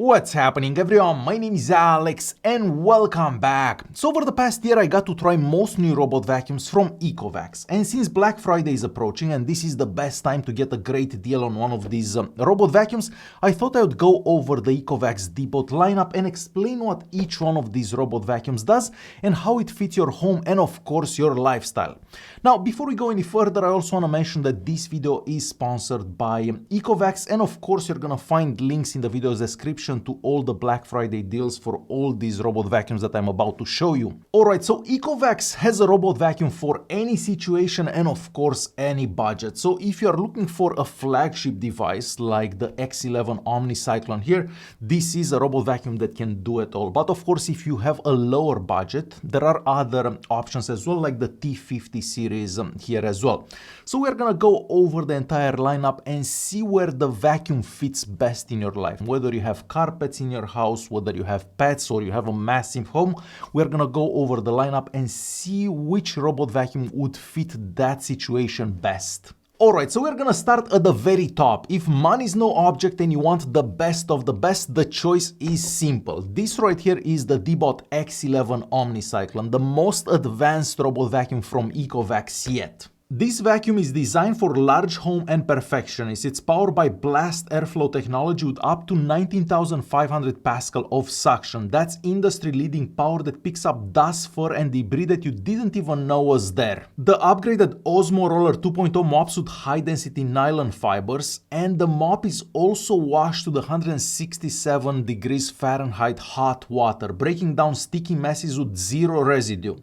What's happening everyone, my name is Alex and welcome back. So over the past year I got to try most new robot vacuums from ECOVACS, and since Black Friday is approaching and this is the best time to get a great deal on one of these robot vacuums, I thought I would go over the ECOVACS Deebot lineup and explain what each one of these robot vacuums does and how it fits your home and of course your lifestyle. Now before we go any further, I also want to mention that this video is sponsored by ECOVACS, and of course you're gonna find links in the video's description to all the Black Friday deals for all these robot vacuums that I'm about to show you. Alright, so ECOVACS has a robot vacuum for any situation and of course any budget. So if you are looking for a flagship device like the X11 OmniCyclone here, this is a robot vacuum that can do it all. But of course if you have a lower budget, there are other options as well, like the T50 series here as well. So we're gonna go over the entire lineup and see where the vacuum fits best in your life. Whether you have carpets in your house, whether you have pets or you have a massive home, we're gonna go over the lineup and see which robot vacuum would fit that situation best. Alright, so we're gonna start at the very top. If money is no object and you want the best of the best, the choice is simple. This right here is the Deebot X11 OmniCyclone, the most advanced robot vacuum from ECOVACS yet. This vacuum is designed for large home and perfectionists. It's powered by blast airflow technology with up to 19,500 Pascal of suction. That's industry-leading power that picks up dust, fur and debris that you didn't even know was there. The upgraded Osmo Roller 2.0 mops with high-density nylon fibers, and the mop is also washed to the 167 degrees Fahrenheit hot water, breaking down sticky messes with zero residue.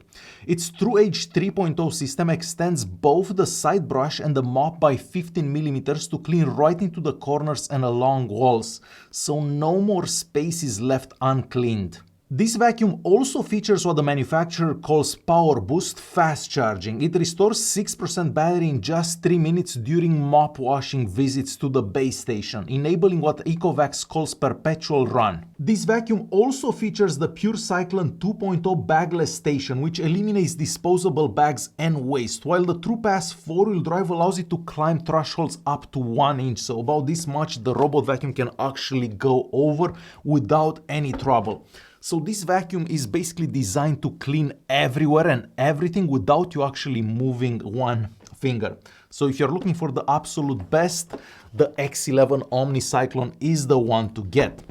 Its TrueEdge 3.0 system extends both the side brush and the mop by 15 millimeters to clean right into the corners and along walls, so no more space is left uncleaned. This vacuum also features what the manufacturer calls Power Boost fast charging. It restores 6% battery in just 3 minutes during mop washing visits to the base station, enabling what ECOVACS calls perpetual run. This vacuum also features the Pure Cyclone 2.0 bagless station, which eliminates disposable bags and waste, while the TruePass 4-wheel drive allows it to climb thresholds up to 1 inch, so about this much the robot vacuum can actually go over without any trouble. So this vacuum is basically designed to clean everywhere and everything without you actually moving one finger. So if you're looking for the absolute best, the X11 OmniCyclone is the one to get.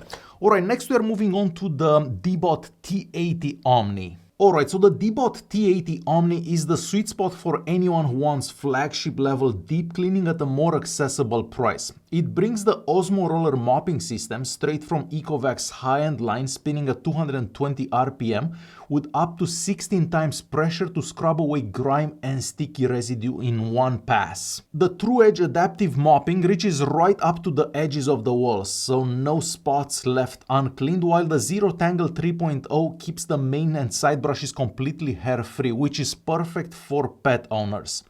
Alright, next we are moving on to the Deebot T80 Omni. Alright, so the Deebot T80 Omni is the sweet spot for anyone who wants flagship level deep cleaning at a more accessible price. It brings the Osmo Roller mopping system straight from ECOVACS high-end line, spinning at 220 RPM with up to 16 times pressure to scrub away grime and sticky residue in one pass. The TrueEdge adaptive mopping reaches right up to the edges of the walls, so no spots left uncleaned, while the Zero Tangle 3.0 keeps the main and side brushes completely hair-free, which is perfect for pet owners.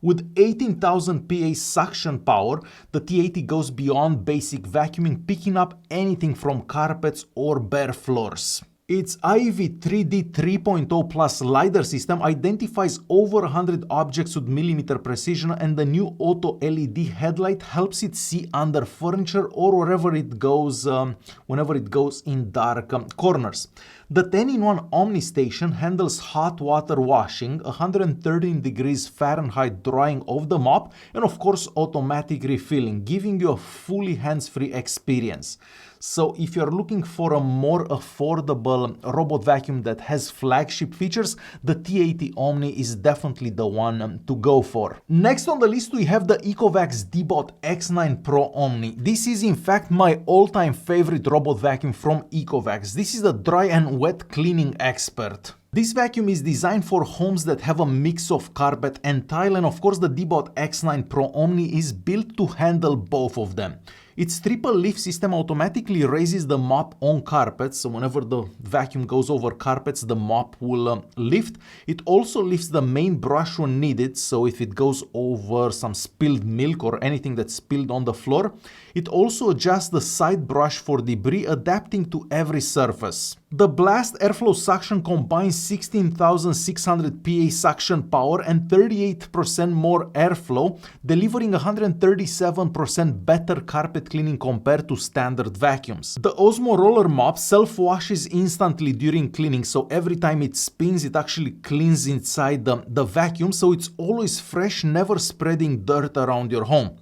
With 18,000 PA suction power, the T80 goes beyond basic vacuuming, picking up anything from carpets or bare floors. Its IEV 3D 3.0 Plus LiDAR system identifies over 100 objects with millimeter precision, and the new auto LED headlight helps it see under furniture or wherever it goes, whenever it goes in dark corners. The 10-in-1 Omni station handles hot water washing, 113 degrees Fahrenheit drying of the mop, and of course automatic refilling, giving you a fully hands-free experience. So if you're looking for a more affordable robot vacuum that has flagship features, the T80 Omni is definitely the one to go for. Next on the list we have the ECOVACS Deebot X9 Pro Omni. This is in fact my all-time favorite robot vacuum from ECOVACS. This is the dry and wet cleaning expert. This vacuum is designed for homes that have a mix of carpet and tile, and of course the Deebot X9 Pro Omni is built to handle both of them. Its triple lift system automatically raises the mop on carpets, so whenever the vacuum goes over carpets, the mop will lift. It also lifts the main brush when needed, so if it goes over some spilled milk or anything that's spilled on the floor. It also adjusts the side brush for debris, adapting to every surface. The blast airflow suction combines 16,600 PA suction power and 38% more airflow, delivering 137% better carpet carpet cleaning compared to standard vacuums. The Osmo roller mop self-washes instantly during cleaning, so every time it spins it actually cleans inside the vacuum, so it's always fresh, never spreading dirt around your home.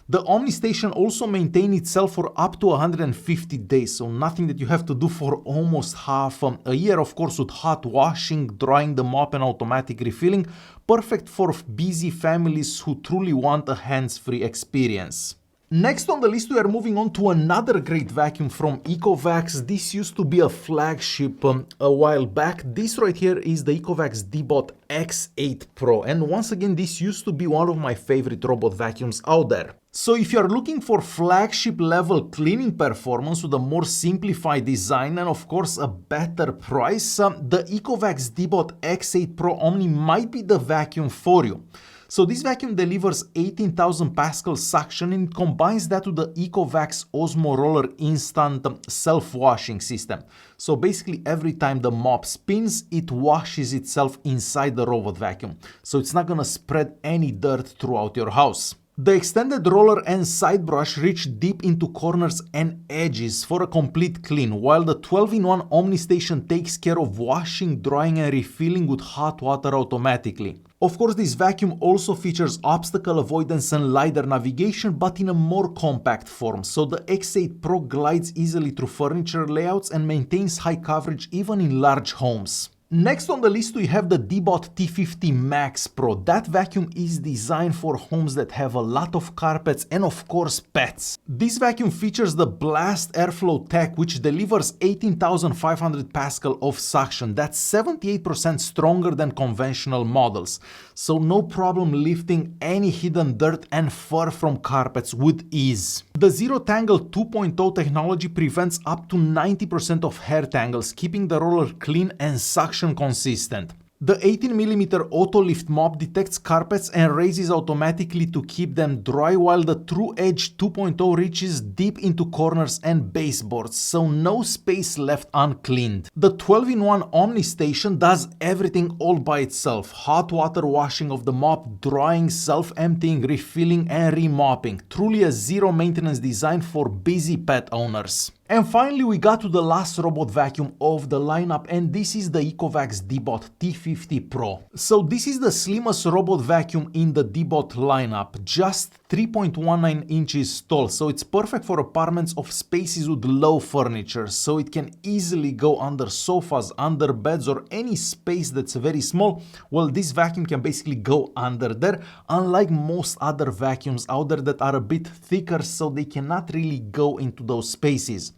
The Omni Station also maintains itself for up to 150 days, so nothing that you have to do for almost half a year, of course with hot washing, drying the mop and automatic refilling, perfect for busy families who truly want a hands-free experience. Next on the list we are moving on to another great vacuum from ECOVACS. This used to be a flagship a while back. This right here is the ECOVACS Deebot X8 Pro, and once again this used to be one of my favorite robot vacuums out there. So if you are looking for flagship level cleaning performance with a more simplified design and of course a better price, the ECOVACS Deebot X8 Pro Omni might be the vacuum for you. So this vacuum delivers 18,000 Pascal suction and it combines that with the ECOVACS Osmo Roller Instant self-washing system. So basically every time the mop spins, it washes itself inside the robot vacuum. So it's not gonna spread any dirt throughout your house. The extended roller and side brush reach deep into corners and edges for a complete clean, while the 12-in-1 Omni Station takes care of washing, drying and refilling with hot water automatically. Of course, this vacuum also features obstacle avoidance and LiDAR navigation, but in a more compact form, so the X8 Pro glides easily through furniture layouts and maintains high coverage even in large homes. Next on the list we have the Deebot T50 Max Pro. That vacuum is designed for homes that have a lot of carpets and of course pets. This vacuum features the blast airflow tech which delivers 18,500 Pascal of suction. That's 78% stronger than conventional models. So no problem lifting any hidden dirt and fur from carpets with ease. The Zero Tangle 2.0 technology prevents up to 90% of hair tangles, keeping the roller clean and suction consistent. The 18mm auto lift mop detects carpets and raises automatically to keep them dry, while the True Edge 2.0 reaches deep into corners and baseboards, so no space left uncleaned. The 12-in-1 Omni Station does everything all by itself. Hot water washing of the mop, drying, self-emptying, refilling and remopping. Truly a zero maintenance design for busy pet owners. And finally we got to the last robot vacuum of the lineup, and this is the ECOVACS Deebot T50 Pro. So this is the slimmest robot vacuum in the Deebot lineup, just 3.19 inches tall, so it's perfect for apartments of spaces with low furniture, so it can easily go under sofas, under beds or any space that's very small. Well, this vacuum can basically go under there, unlike most other vacuums out there that are a bit thicker, so they cannot really go into those spaces.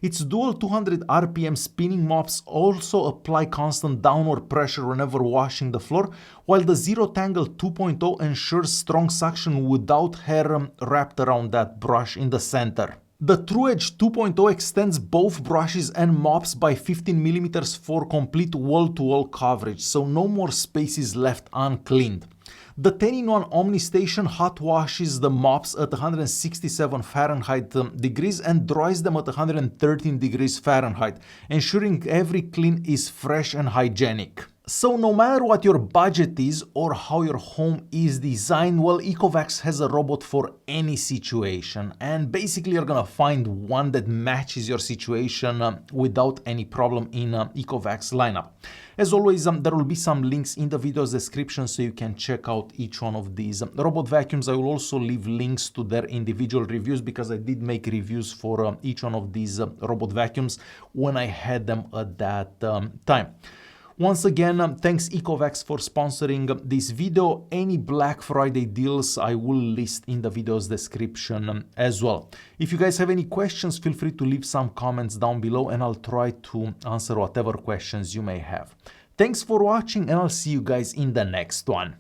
Its dual 200 RPM spinning mops also apply constant downward pressure whenever washing the floor, while the Zero Tangle 2.0 ensures strong suction without hair wrapped around that brush in the center. The True Edge 2.0 extends both brushes and mops by 15mm for complete wall-to-wall coverage, so no more spaces left uncleaned. The 10-in-1 Omni Station hot washes the mops at 167 Fahrenheit degrees and dries them at 113 degrees Fahrenheit, ensuring every clean is fresh and hygienic. So no matter what your budget is or how your home is designed, well, ECOVACS has a robot for any situation, and basically you're gonna find one that matches your situation without any problem in ECOVACS lineup. As always, there will be some links in the video's description so you can check out each one of these robot vacuums. I will also leave links to their individual reviews because I did make reviews for each one of these robot vacuums when I had them at that time. Once again, thanks ECOVACS for sponsoring this video. Any Black Friday deals I will list in the video's description as well. If you guys have any questions, feel free to leave some comments down below and I'll try to answer whatever questions you may have. Thanks for watching and I'll see you guys in the next one.